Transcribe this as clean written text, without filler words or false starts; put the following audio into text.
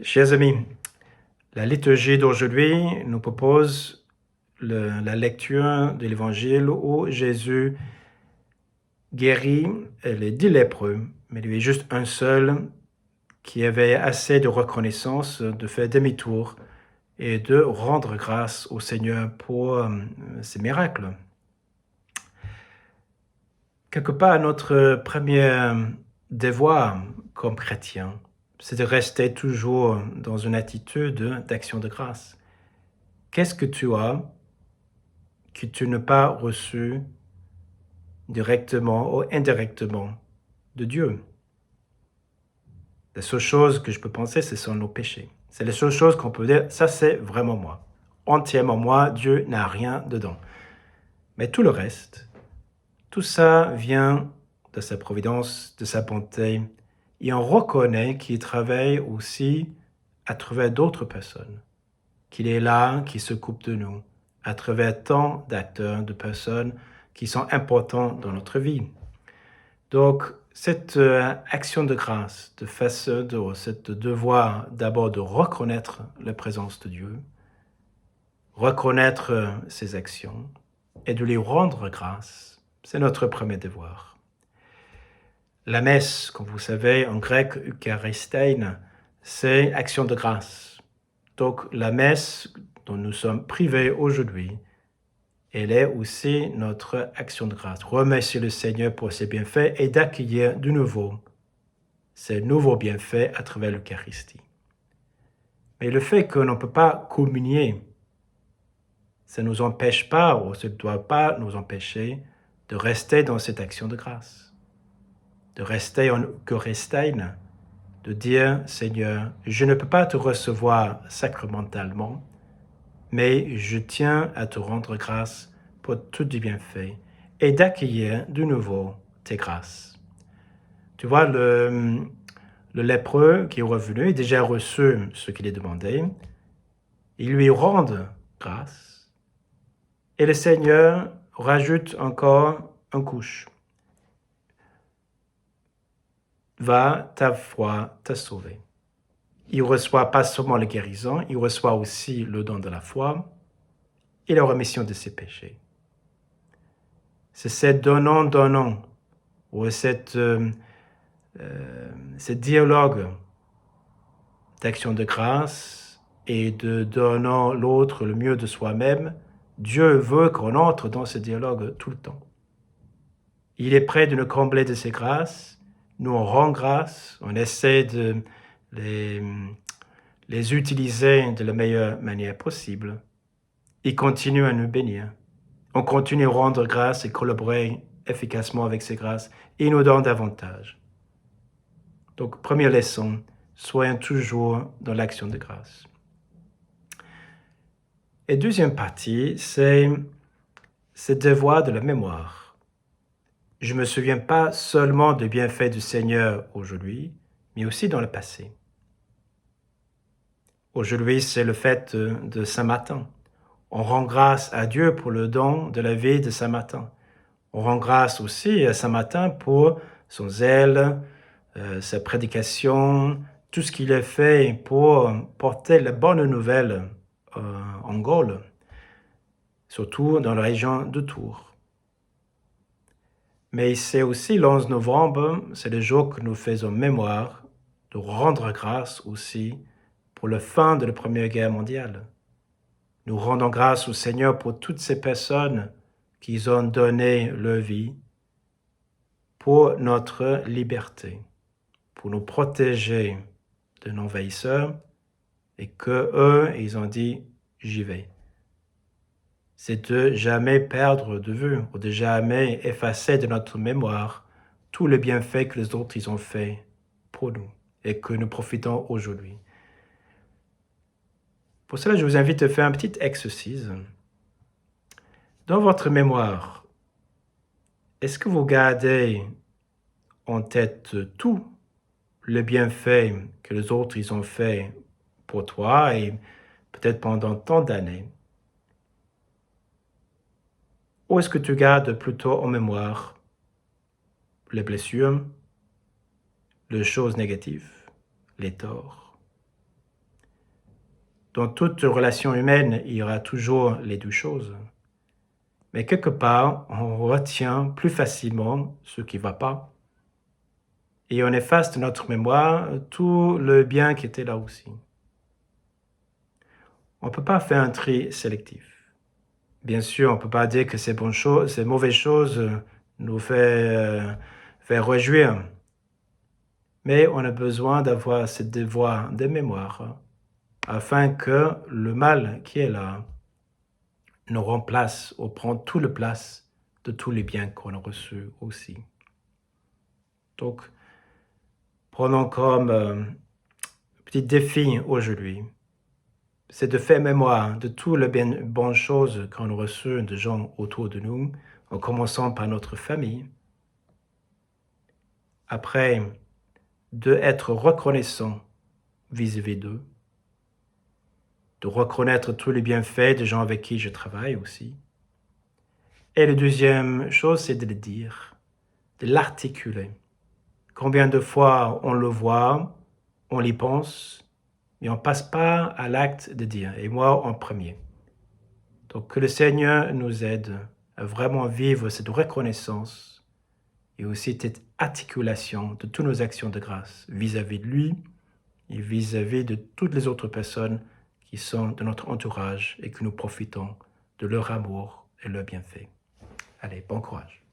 Chers amis, la liturgie d'aujourd'hui nous propose la lecture de l'évangile où Jésus guérit les 10 lépreux, mais il y avait juste un seul qui avait assez de reconnaissance de faire demi-tour et de rendre grâce au Seigneur pour ses miracles. Quelque part, notre premier devoir comme chrétien, c'est de rester toujours dans une attitude d'action de grâce. Qu'est-ce que tu as que tu n'as pas reçu directement ou indirectement de Dieu? La seule chose que je peux penser, ce sont nos péchés. C'est la seule chose qu'on peut dire, ça c'est vraiment moi. Entièrement moi, Dieu n'a rien dedans. Mais tout le reste, tout ça vient de sa providence, de sa bonté, et on reconnaît qu'il travaille aussi à travers d'autres personnes, qu'il est là, qu'il s'occupe de nous, à travers tant d'acteurs, de personnes qui sont importants dans notre vie. Donc, cette action de grâce, de face de cette devoir d'abord de reconnaître la présence de Dieu, reconnaître ses actions et de lui rendre grâce, c'est notre premier devoir. La messe, comme vous savez, en grec, eucharistein, c'est action de grâce. Donc, la messe dont nous sommes privés aujourd'hui, elle est aussi notre action de grâce. Remercier le Seigneur pour ses bienfaits et d'accueillir de nouveau ces nouveaux bienfaits à travers l'Eucharistie. Mais le fait qu'on ne peut pas communier, ça ne nous empêche pas, ou ça ne doit pas nous empêcher de rester dans cette action de grâce, de rester en Eucharistein, de dire, Seigneur, je ne peux pas te recevoir sacramentalement, mais je tiens à te rendre grâce pour tous tes bienfaits et d'accueillir de nouveau tes grâces. Tu vois, le lépreux qui est revenu a déjà reçu ce qu'il est demandé. Il lui rend grâce et le Seigneur rajoute encore une couche. Va, ta foi t'a sauvé. Il reçoit pas seulement la guérison, il reçoit aussi le don de la foi et la rémission de ses péchés. C'est cette donnant, ou ce dialogue d'action de grâce et de donnant l'autre le mieux de soi-même. Dieu veut qu'on entre dans ce dialogue tout le temps. Il est prêt de nous combler de ses grâces. Nous, on rend grâce, on essaie de les utiliser de la meilleure manière possible. Il continue à nous bénir. On continue à rendre grâce et collaborer efficacement avec ses grâces. Et il nous donne davantage. Donc, première leçon, soyons toujours dans l'action de grâce. Et deuxième partie, c'est ce devoir de la mémoire. Je ne me souviens pas seulement des bienfaits du Seigneur aujourd'hui, mais aussi dans le passé. Aujourd'hui, c'est le fête de Saint-Martin. On rend grâce à Dieu pour le don de la vie de Saint-Martin. On rend grâce aussi à Saint-Martin pour son zèle, sa prédication, tout ce qu'il a fait pour porter la bonne nouvelle en Gaule, surtout dans la région de Tours. Mais c'est aussi le 11 novembre, c'est le jour que nous faisons mémoire de rendre grâce aussi pour la fin de la Première Guerre mondiale. Nous rendons grâce au Seigneur pour toutes ces personnes qui ont donné leur vie pour notre liberté, pour nous protéger de nos envahisseurs et que eux, ils ont dit, j'y vais. C'est de jamais perdre de vue ou de jamais effacer de notre mémoire tous les bienfaits que les autres ils ont fait pour nous et que nous profitons aujourd'hui. Pour cela, je vous invite à faire un petit exercice. Dans votre mémoire, est-ce que vous gardez en tête tous les bienfaits que les autres ils ont fait pour toi et peut-être pendant tant d'années? Ou est-ce que tu gardes plutôt en mémoire les blessures, les choses négatives, les torts? Dans toute relation humaine, il y aura toujours les deux choses. Mais quelque part, on retient plus facilement ce qui ne va pas. Et on efface de notre mémoire tout le bien qui était là aussi. On ne peut pas faire un tri sélectif. Bien sûr, on ne peut pas dire que ces mauvaises choses nous fait réjouir. Mais on a besoin d'avoir ce devoir de mémoire afin que le mal qui est là nous remplace ou prend toute la place de tous les biens qu'on a reçus aussi. Donc, prenons comme petit défi aujourd'hui, c'est de faire mémoire de toutes les bonnes choses qu'on a reçues de gens autour de nous, en commençant par notre famille. Après, d'être reconnaissant vis-à-vis d'eux, de reconnaître tous les bienfaits des gens avec qui je travaille aussi. Et la deuxième chose, c'est de le dire, de l'articuler. Combien de fois on le voit, on y pense, mais on ne passe pas à l'acte de dire, et moi en premier. Donc que le Seigneur nous aide à vraiment vivre cette reconnaissance et aussi cette articulation de toutes nos actions de grâce vis-à-vis de lui et vis-à-vis de toutes les autres personnes qui sont de notre entourage et que nous profitons de leur amour et leur bienfait. Allez, bon courage.